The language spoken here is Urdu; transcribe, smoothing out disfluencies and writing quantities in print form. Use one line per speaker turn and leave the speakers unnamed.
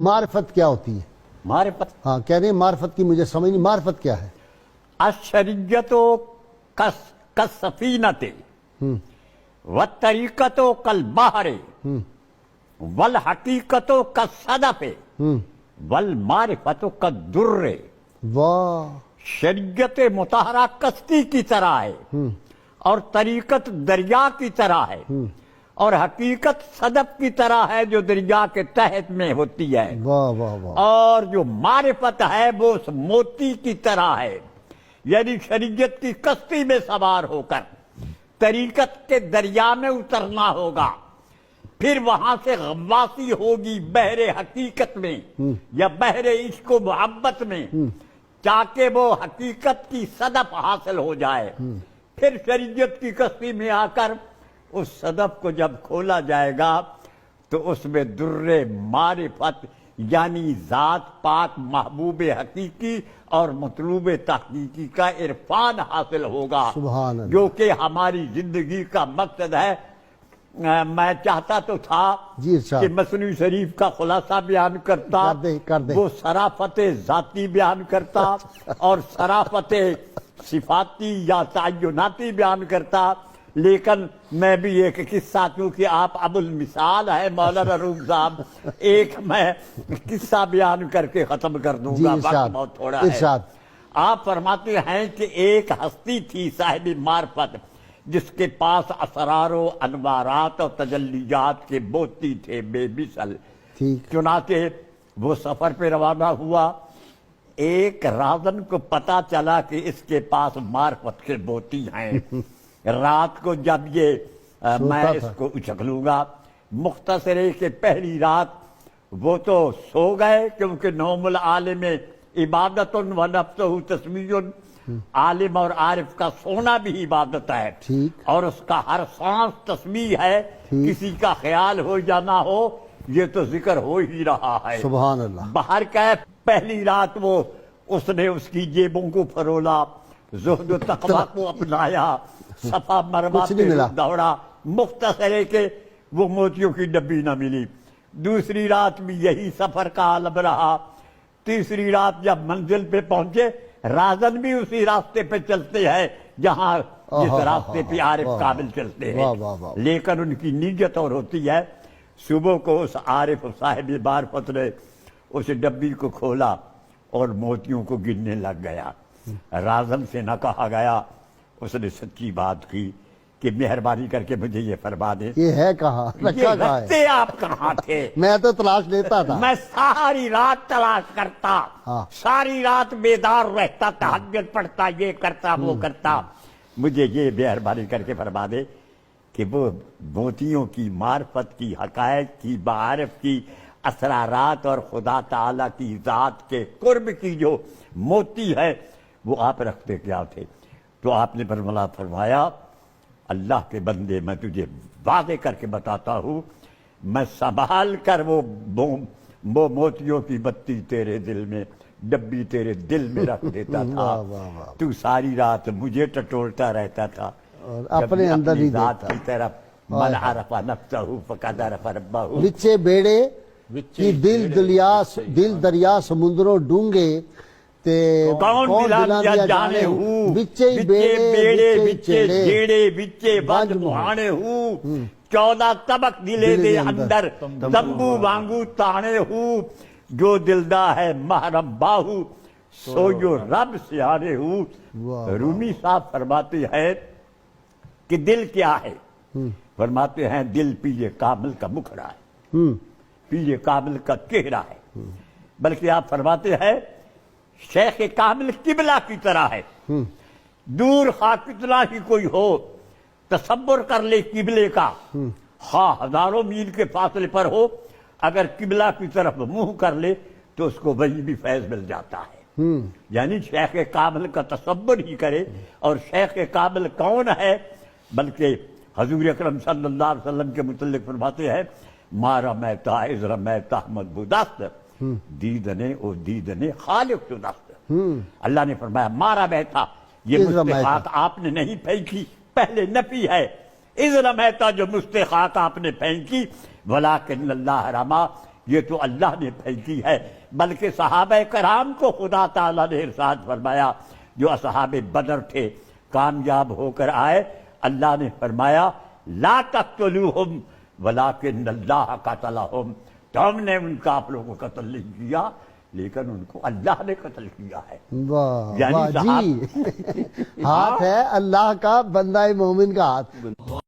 معرفت کیا ہوتی ہے؟
معرفت
ہاں کہہ رہے ہیں معرفت کی مجھے سمجھ نہیں، معرفت کیا ہے؟
الشریعت کالسفینۃ والطریقۃ کالبحر والحقیقۃ کالصدف والمعرفۃ کالدر۔
واہ،
شریعت مطہرہ کشتی کی طرح ہے اور طریقت دریا کی طرح ہے اور حقیقت صدف کی طرح ہے جو دریا کے تحت میں ہوتی ہے،
واہ واہ واہ،
اور جو معرفت ہے وہ اس موتی کی طرح ہے۔ یعنی شریعت کی کشتی میں سوار ہو کر طریقت کے دریا میں اترنا ہوگا، پھر وہاں سے غواصی ہوگی بحر حقیقت میں یا بحر عشق و محبت میں، تاکہ وہ حقیقت کی صدف حاصل ہو جائے۔ پھر شریعت کی کشتی میں آ کر اس صدف کو جب کھولا جائے گا تو اس میں در معرفت یعنی ذات پاک محبوب حقیقی اور مطلوب تحقیقی کا عرفان حاصل ہوگا،
سبحان اللہ،
جو کہ ہماری زندگی کا مقصد ہے۔ میں چاہتا تو تھا
جی ارشاد،
کہ مصنوی شریف کا خلاصہ بیان کرتا،
کر دیں۔
وہ صرافت ذاتی بیان کرتا اور صرافت صفاتی یا تعیناتی بیان کرتا، لیکن میں بھی ایک قصہ، کیونکہ آپ ابو المثال ہے مولانا روم صاحب، ایک میں قصہ بیان کر کے ختم کر دوں
جی
گا،
ارشاد،
وقت بہت تھوڑا ہے۔
ارشاد۔
آپ فرماتے ہیں کہ ایک ہستی تھی صاحب معرفت، جس کے پاس اسرار و انوارات اور تجلیات کے موتی تھے بے مثل۔
ٹھیک،
چنانچہ وہ سفر پہ روانہ ہوا، ایک رازن کو پتا چلا کہ اس کے پاس معرفت کے موتی ہیں۔ رات کو جب یہ میں اس کو اچک لوں گا، مختصر ہے کہ پہلی رات وہ تو سو گئے، کیونکہ نوم العالم عبادت و نفسہ تسمیع، عالم اور عارف کا سونا بھی عبادت ہے،
ٹھیک،
اور اس کا ہر سانس تسبیح ہے۔ کسی کا خیال ہو یا نہ ہو، یہ تو ذکر ہو ہی رہا ہے۔
سبحان اللہ،
باہر کا پہلی رات وہ اس نے اس کی جیبوں کو فرولا، زہد و تقویٰ کو اپنایا، صفا مروا
کچھ نہیں
پہ
ملا۔
دوڑا، مختصر ہے کہ وہ موتیوں کی ڈبی نہ ملی۔ دوسری رات بھی یہی سفر کا عالم رہا۔ تیسری رات جب منزل پہ پہنچے، رازن بھی اسی راستے پہ چلتے ہیں جہاں جس راستے پہ عارف کامل چلتے ہیں، لیکن ان کی نیت اور ہوتی ہے۔ صبح کو اس عارف صاحب معرفت نے اس ڈبی کو کھولا اور موتیوں کو گننے لگ گیا۔ رازن سے نہ کہا گیا، اس نے سچی بات کی کہ مہربانی کر کے مجھے یہ فرما دیں،
یہ ہے کہاں،
یہ
رکھا کہاں ہے؟
رکھتے آپ کہاں تھے؟
میں تو تلاش لیتا تھا۔
میں ساری رات تلاش کرتا،
ہاں،
ساری رات بیدار رہتا، تہجد پڑھتا، یہ کرتا وہ کرتا۔ مجھے یہ مہربانی کر کے فرما دے کہ وہ موتیوں کی معرفت کی، حقائق کی، معارف کی، اسرارات اور خدا تعالی کی ذات کے قرب کی جو موتی ہے، وہ آپ رکھتے کیا تھے؟ تو آپ نے فرمایا، اللہ کے بندے میں تجھے واضح کر کے بتاتا ہوں، میں سنبھال کر وہ موتیوں کی بتی تیرے دل میں، ڈبی تیرے دل میں رکھ دیتا تھا، تو ساری رات مجھے ٹٹولتا رہتا تھا،
اور اپنے اندر ہی
ذات
دیتا۔
کی طرف۔ من عرف نفسہ فقد عرف ربہ۔
وچے بیڑے کی دل دریا سمندروں ڈونگے تے
کون دلاں دیا جانے ہوں،
وچے
بیڑے وچے جیڑے وچے ونج مہانے ہوں، 14 طبق دلے دے اندر تمبو وانگو تانے ہوں، جو دلدا ہے محرم باہو سو جو رب سیانے ہوں۔ رومی صاحب فرماتے ہیں کہ دل کیا ہے؟ فرماتے ہیں دل پیے کامل کا مکھڑا ہے، پیے کامل کا چہرہ ہے، بلکہ آپ فرماتے ہیں شیخ کامل قبلہ کی طرح ہے۔ دور خواہ کتنا ہی کوئی ہو، تصور کر لے قبلے کا، خواہ ہزاروں میل کے فاصلے پر ہو، اگر قبلہ کی طرف منہ کر لے تو اس کو وہی بھی فیض مل جاتا ہے۔ یعنی شیخ کامل کا تصور ہی کرے۔ اور شیخ کامل کون ہے؟ بلکہ حضور اکرم صلی اللہ علیہ وسلم کے متعلق فرماتے ہیں، ما رمیتا اذ رمیتا مدبو دست، دیدنے او دیدنے خالق تو دست۔ اللہ نے فرمایا مارا بیٹھا، یہ مستحقات آپ نے نہیں پھینکی، پہلے نفی ہے۔ اذ رمیتا جو مستحقات آپ نے پھینکی، ولیکن اللہ رما، یہ تو اللہ نے بھیجی ہے، بلکہ صحابہ کرام کو خدا تعالیٰ نے ارشاد فرمایا، جو اصحاب بدر تھے کامیاب ہو کر آئے، اللہ نے فرمایا لا تقتلوہم ولکن اللہ قتلہم، تم نے ان کا آپ لوگوں کو قتل نہیں کیا لیکن ان کو اللہ نے قتل کیا ہے۔
واہ
یعنی
واہ جی، ہاتھ ہے اللہ کا، بندہ مومن کا ہاتھ۔